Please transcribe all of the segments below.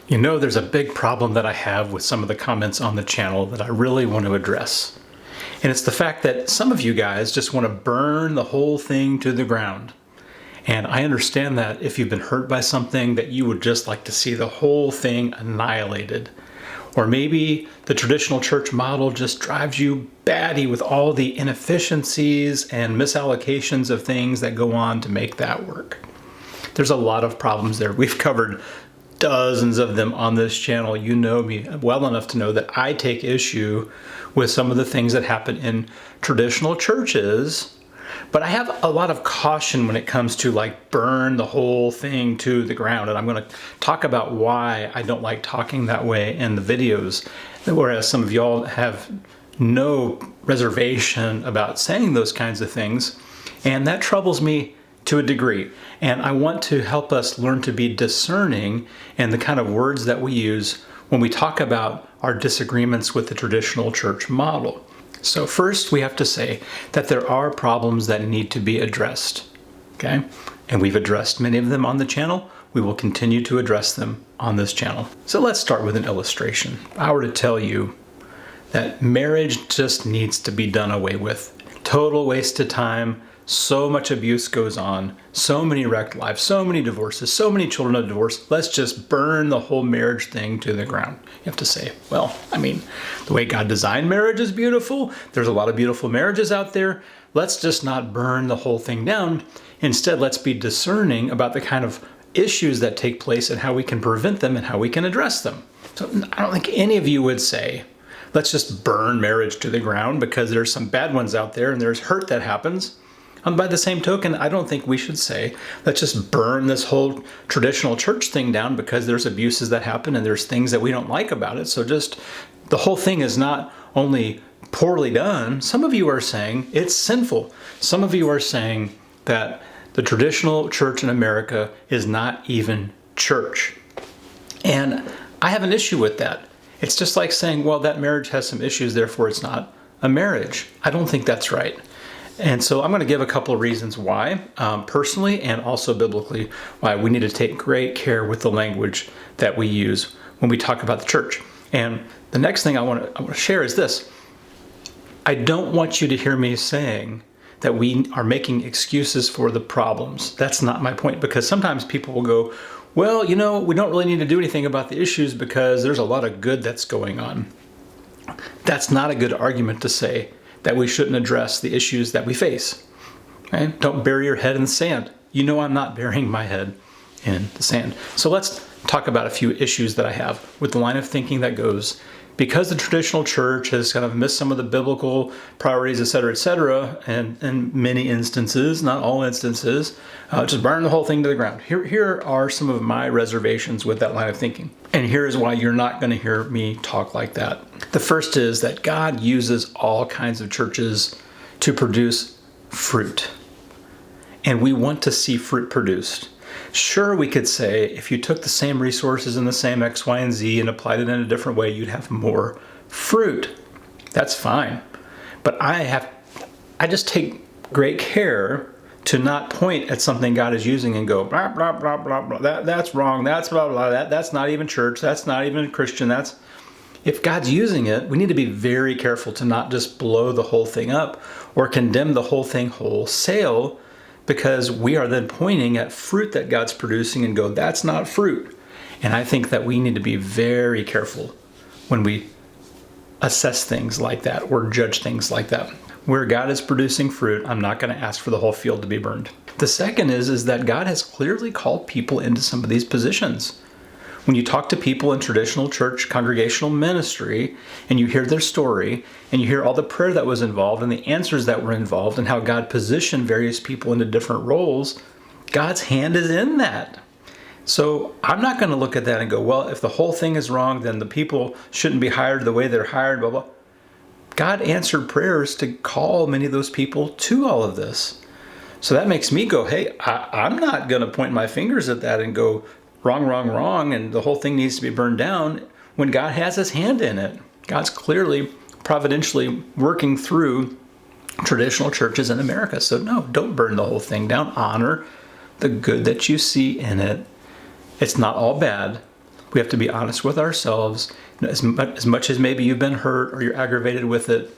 You know, there's a big problem that I have with some of the comments on the channel that I really want to address. And it's the fact that some of you guys just want to burn the whole thing to the ground. And I understand that if you've been hurt by something, that you would just like to see the whole thing annihilated. Or maybe the traditional church model just drives you batty with all the inefficiencies and misallocations of things that go on to make that work. There's a lot of problems there. We've covered dozens of them on this channel. You know me well enough to know that I take issue with some of the things that happen in traditional churches, but I have a lot of caution when it comes to like burn the whole thing to the ground. And I'm going to talk about why I don't like talking that way in the videos, whereas some of y'all have no reservation about saying those kinds of things. And that troubles me to a degree. And I want to help us learn to be discerning in the kind of words that we use when we talk about our disagreements with the traditional church model. So first, we have to say that there are problems that need to be addressed, okay? And we've addressed many of them on the channel. We will continue to address them on this channel. So let's start with an illustration. If I were to tell you that marriage just needs to be done away with, total waste of time, so much abuse goes on, so many wrecked lives, so many divorces, so many children of divorce. Let's just burn the whole marriage thing to the ground. You have to say, well, I mean, the way God designed marriage is beautiful. There's a lot of beautiful marriages out there. Let's just not burn the whole thing down. Instead, let's be discerning about the kind of issues that take place and how we can prevent them and how we can address them. So I don't think any of you would say, let's just burn marriage to the ground because there's some bad ones out there and there's hurt that happens. By the same token, I don't think we should say, let's just burn this whole traditional church thing down because there's abuses that happen and there's things that we don't like about it. So just the whole thing is not only poorly done. Some of you are saying it's sinful. Some of you are saying that the traditional church in America is not even church. And I have an issue with that. It's just like saying, well, that marriage has some issues, therefore it's not a marriage. I don't think that's right. And so I'm going to give a couple of reasons why, personally and also biblically, why we need to take great care with the language that we use when we talk about the church. And the next thing I want to share is this. I don't want you to hear me saying that we are making excuses for the problems. That's not my point, because sometimes people will go, well, you know, we don't really need to do anything about the issues because there's a lot of good that's going on. That's not a good argument to say that we shouldn't address the issues that we face. Okay? Don't bury your head in the sand. You know I'm not burying my head in the sand. So let's talk about a few issues that I have with the line of thinking that goes, because the traditional church has kind of missed some of the biblical priorities, et cetera, and in many instances, not all instances, just burn the whole thing to the ground. Here are some of my reservations with that line of thinking. And here's why you're not going to hear me talk like that. The first is that God uses all kinds of churches to produce fruit. And we want to see fruit produced. Sure, we could say if you took the same resources and the same X, Y, and Z and applied it in a different way, you'd have more fruit. That's fine. But I just take great care to not point at something God is using and go, blah, blah, blah, blah, blah. That's wrong. That's blah, blah, that's not even church. That's not even Christian. If God's using it, we need to be very careful to not just blow the whole thing up or condemn the whole thing wholesale, because we are then pointing at fruit that God's producing and go, that's not fruit. And I think that we need to be very careful when we assess things like that or judge things like that. Where God is producing fruit, I'm not going to ask for the whole field to be burned. The second is that God has clearly called people into some of these positions. When you talk to people in traditional church congregational ministry and you hear their story and you hear all the prayer that was involved and the answers that were involved and how God positioned various people into different roles, God's hand is in that. So I'm not going to look at that and go, well, if the whole thing is wrong, then the people shouldn't be hired the way they're hired, blah, blah. God answered prayers to call many of those people to all of this. So that makes me go, hey, I'm not going to point my fingers at that and go, wrong, wrong, wrong, and the whole thing needs to be burned down when God has his hand in it. God's clearly, providentially working through traditional churches in America. So no, don't burn the whole thing down. Honor the good that you see in it. It's not all bad. We have to be honest with ourselves. As much as maybe you've been hurt or you're aggravated with it,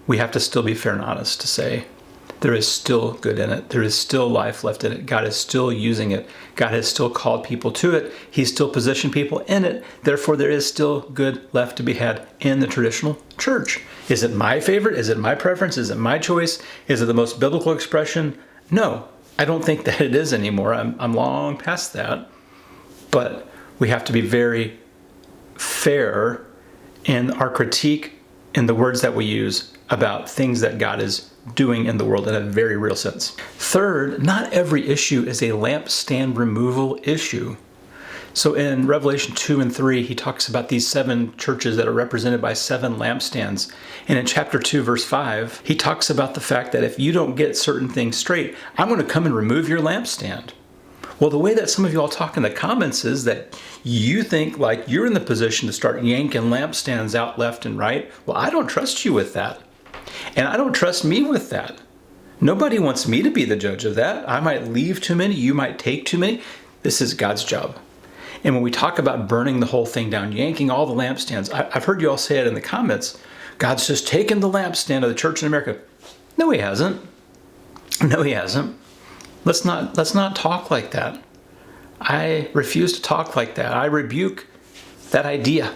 we have to still be fair and honest to say, there is still good in it. There is still life left in it. God is still using it. God has still called people to it. He's still positioned people in it. Therefore, there is still good left to be had in the traditional church. Is it my favorite? Is it my preference? Is it my choice? Is it the most biblical expression? No, I don't think that it is anymore. I'm long past that. But we have to be very fair in our critique in the words that we use about things that God is doing in the world in a very real sense. Third, not every issue is a lampstand removal issue. So in Revelation 2 and 3, he talks about these 7 churches that are represented by 7 lampstands. And in chapter 2, verse 5, he talks about the fact that if you don't get certain things straight, I'm going to come and remove your lampstand. Well, the way that some of you all talk in the comments is that you think like you're in the position to start yanking lampstands out left and right. Well, I don't trust you with that. And I don't trust me with that. Nobody wants me to be the judge of that. I might leave too many. You might take too many. This is God's job. And when we talk about burning the whole thing down, yanking all the lampstands, I've heard you all say it in the comments. God's just taken the lampstand of the church in America. No, he hasn't. No, he hasn't. Let's not talk like that. I refuse to talk like that. I rebuke that idea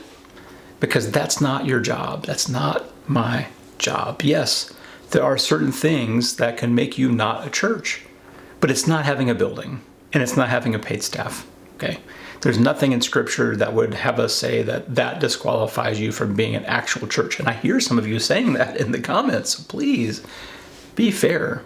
because that's not your job. That's not my job. Yes, there are certain things that can make you not a church, but it's not having a building and it's not having a paid staff. Okay. There's nothing in Scripture that would have us say that that disqualifies you from being an actual church. And I hear some of you saying that in the comments. So please be fair.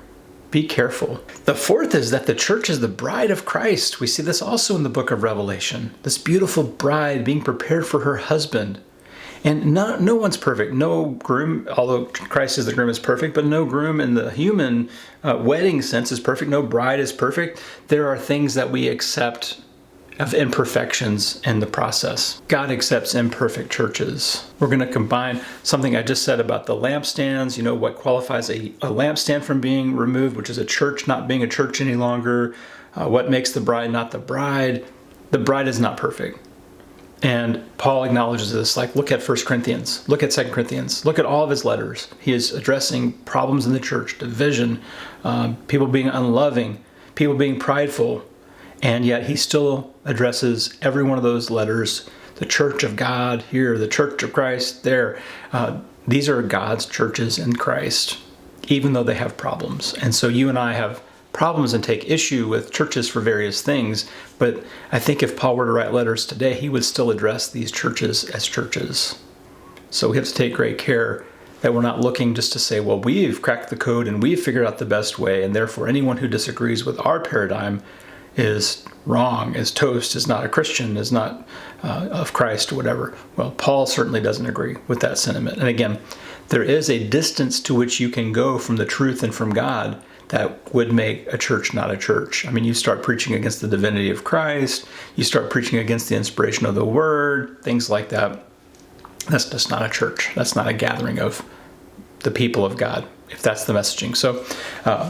Be careful. The fourth is that the church is the bride of Christ. We see this also in the book of Revelation. This beautiful bride being prepared for her husband. And no one's perfect. No groom, although Christ is the groom, is perfect, but no groom in the human wedding sense is perfect. No bride is perfect. There are things that we accept of imperfections in the process. God accepts imperfect churches. We're going to combine something I just said about the lampstands, what qualifies a lampstand from being removed, which is a church not being a church any longer, what makes the bride not the bride. The bride is not perfect. And Paul acknowledges this, like look at 1 Corinthians, look at 2 Corinthians, look at all of his letters. He is addressing problems in the church, division, people being unloving, people being prideful, and yet he still addresses every one of those letters, the church of God here, the church of Christ there. These are God's churches in Christ, even though they have problems. And so you and I have problems and take issue with churches for various things, but I think if Paul were to write letters today, he would still address these churches as churches. So we have to take great care that we're not looking just to say, well, we've cracked the code and we've figured out the best way, and therefore anyone who disagrees with our paradigm is wrong, is toast, is not a Christian, is not of Christ or whatever. Well, Paul certainly doesn't agree with that sentiment. And again, there is a distance to which you can go from the truth and from God that would make a church not a church. I mean, you start preaching against the divinity of Christ, you start preaching against the inspiration of the Word, things like that. That's just not a church. That's not a gathering of the people of God, if that's the messaging. So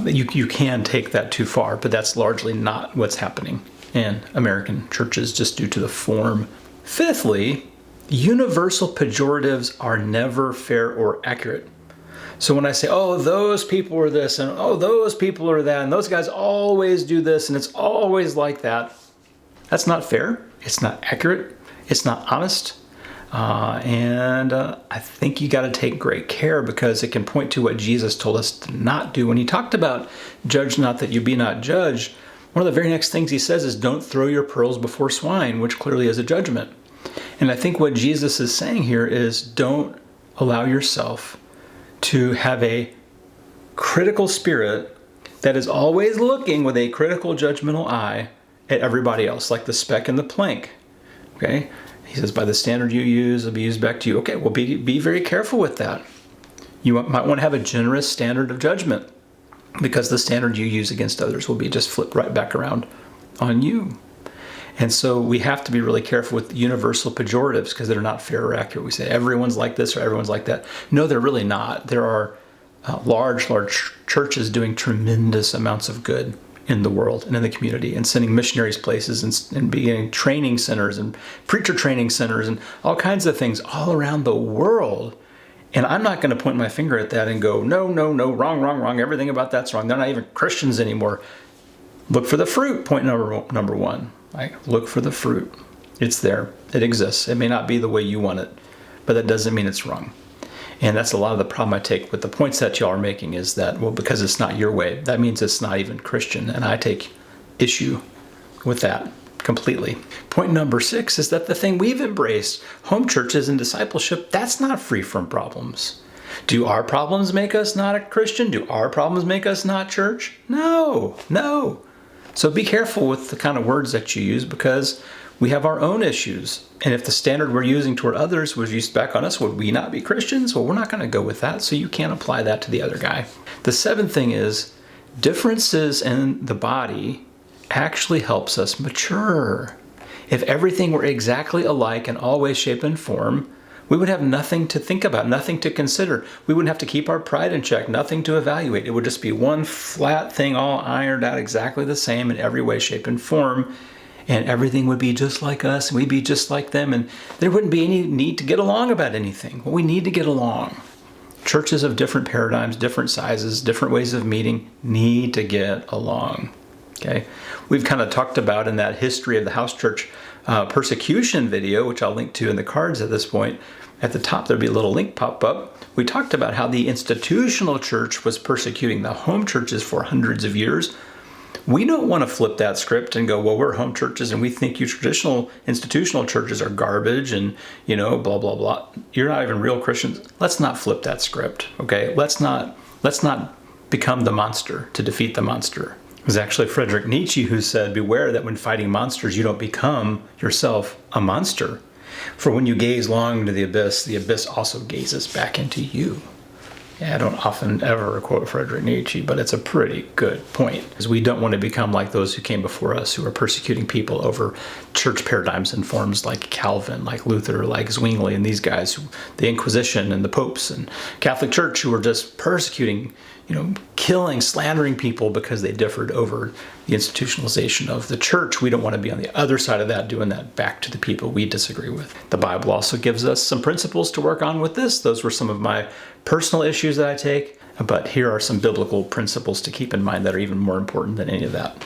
you can take that too far, but that's largely not what's happening in American churches just due to the form. Fifthly, universal pejoratives are never fair or accurate. So when I say, oh, those people are this, and oh, those people are that, and those guys always do this, and it's always like that, that's not fair. It's not accurate. It's not honest. And I think you got to take great care because it can point to what Jesus told us to not do. When he talked about judge not that you be not judged, one of the very next things he says is don't throw your pearls before swine, which clearly is a judgment. And I think what Jesus is saying here is don't allow yourself to have a critical spirit that is always looking with a critical judgmental eye at everybody else, like the speck in the plank. Okay? He says, by the standard you use, it'll be used back to you. Okay, well, be very careful with that. You might want to have a generous standard of judgment because the standard you use against others will be just flipped right back around on you. And so we have to be really careful with universal pejoratives because they're not fair or accurate. We say everyone's like this or everyone's like that. No, they're really not. There are large churches doing tremendous amounts of good in the world and in the community, and sending missionaries places, and beginning training centers and preacher training centers and all kinds of things all around the world. And I'm not going to point my finger at that and go, no, no, no, wrong, wrong, wrong. Everything about that's wrong. They're not even Christians anymore. Look for the fruit, point number one. Look for the fruit. It's there. It exists. It may not be the way you want it, but that doesn't mean it's wrong. And that's a lot of the problem I take with the points that y'all are making, is that, well, because it's not your way, that means it's not even Christian. And I take issue with that completely. Point number 6 is that the thing we've embraced, home churches and discipleship, that's not free from problems. Do our problems make us not a Christian? Do our problems make us not church? No, no. So be careful with the kind of words that you use, because we have our own issues. And if the standard we're using toward others was used back on us, would we not be Christians? Well, we're not going to go with that, so you can't apply that to the other guy. The 7th thing is, differences in the body actually helps us mature. If everything were exactly alike in all ways, shape, and form, we would have nothing to think about, nothing to consider. We wouldn't have to keep our pride in check, nothing to evaluate. It would just be one flat thing, all ironed out exactly the same in every way, shape, and form. And everything would be just like us, and we'd be just like them, and there wouldn't be any need to get along about anything. Well, we need to get along. Churches of different paradigms, different sizes, different ways of meeting need to get along. Okay? We've kind of talked about in that history of the house church persecution video, which I'll link to in the cards at this point. At the top, there'll be a little link pop up. We talked about how the institutional church was persecuting the home churches for hundreds of years. We don't want to flip that script and go, well, we're home churches and we think you traditional institutional churches are garbage and, blah, blah, blah. You're not even real Christians. Let's not flip that script, okay? Let's not become the monster to defeat the monster. It was actually Friedrich Nietzsche who said, beware that when fighting monsters, you don't become yourself a monster. For when you gaze long into the abyss also gazes back into you. Yeah, I don't often ever quote Friedrich Nietzsche, but it's a pretty good point. Because we don't want to become like those who came before us, who are persecuting people over church paradigms and forms like Calvin, like Luther, like Zwingli, and these guys, the Inquisition and the popes and Catholic Church, who were just persecuting, killing, slandering people because they differed over the institutionalization of the church. We don't want to be on the other side of that, doing that back to the people we disagree with. The Bible also gives us some principles to work on with this. Those were some of my personal issues that I take, but here are some biblical principles to keep in mind that are even more important than any of that.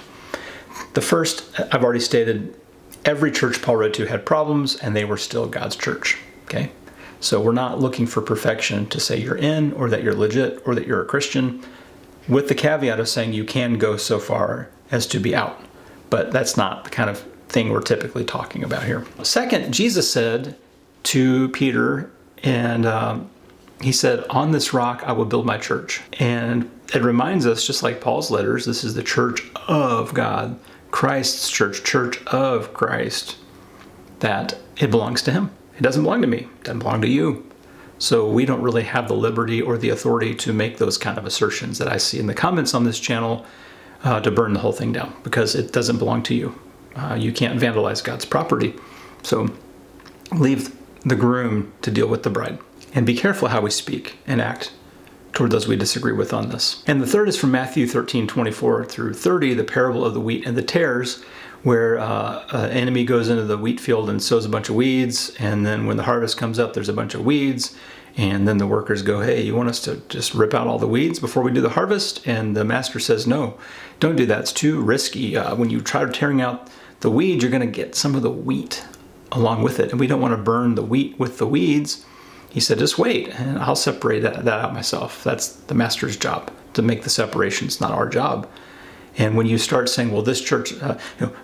The first, I've already stated, every church Paul wrote to had problems, and they were still God's church, okay? So we're not looking for perfection to say you're in, or that you're legit, or that you're a Christian, with the caveat of saying you can go so far as to be out. But that's not the kind of thing we're typically talking about here. Second, Jesus said to Peter, and he said, on this rock I will build my church. And it reminds us, just like Paul's letters, this is the church of God, Christ's church, church of Christ, that it belongs to him. It doesn't belong to me. It doesn't belong to you. So we don't really have the liberty or the authority to make those kind of assertions that I see in the comments on this channel to burn the whole thing down, because it doesn't belong to you. You can't vandalize God's property. So leave the groom to deal with the bride. And be careful how we speak and act toward those we disagree with on this. And the third is from Matthew 13:24 through 30, the parable of the wheat and the tares, where an enemy goes into the wheat field and sows a bunch of weeds, and then when the harvest comes up, there's a bunch of weeds, and then the workers go, hey, you want us to just rip out all the weeds before we do the harvest? And the master says, no, don't do that. It's too risky. When you try tearing out the weeds, you're going to get some of the wheat along with it, and we don't want to burn the wheat with the weeds. He said, just wait, and I'll separate that out myself. That's the master's job, to make the separation. It's not our job. And when you start saying, well, this church,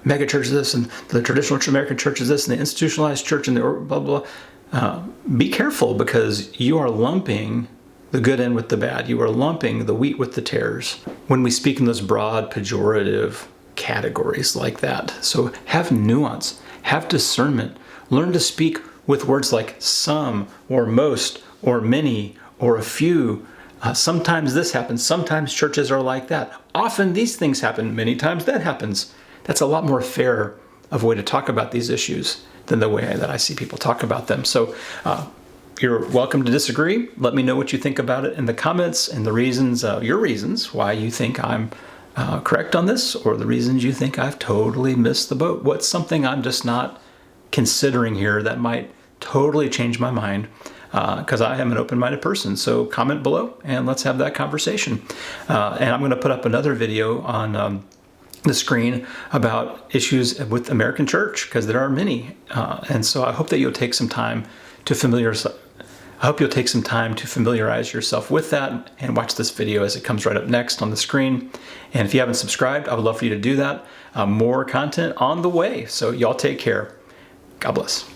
mega church is this, and the traditional American church is this, and the institutionalized church, and the blah, blah, be careful, because you are lumping the good in with the bad. You are lumping the wheat with the tares when we speak in those broad, pejorative categories like that. So have nuance, have discernment, learn to speak with words like some, or most, or many, or a few. Sometimes this happens. Sometimes churches are like that. Often these things happen. Many times that happens. That's a lot more fair of a way to talk about these issues than the way that I see people talk about them. So you're welcome to disagree. Let me know what you think about it in the comments, and the reasons, your reasons why you think I'm correct on this, or the reasons you think I've totally missed the boat. What's something I'm just not considering here that might totally change my mind? Because I am an open-minded person. So comment below and let's have that conversation. And I'm going to put up another video on the screen about issues with American church, because there are many. And so I hope that you'll take some time to familiarize yourself with that and watch this video as it comes right up next on the screen. And if you haven't subscribed, I would love for you to do that. More content on the way. So y'all take care. God bless.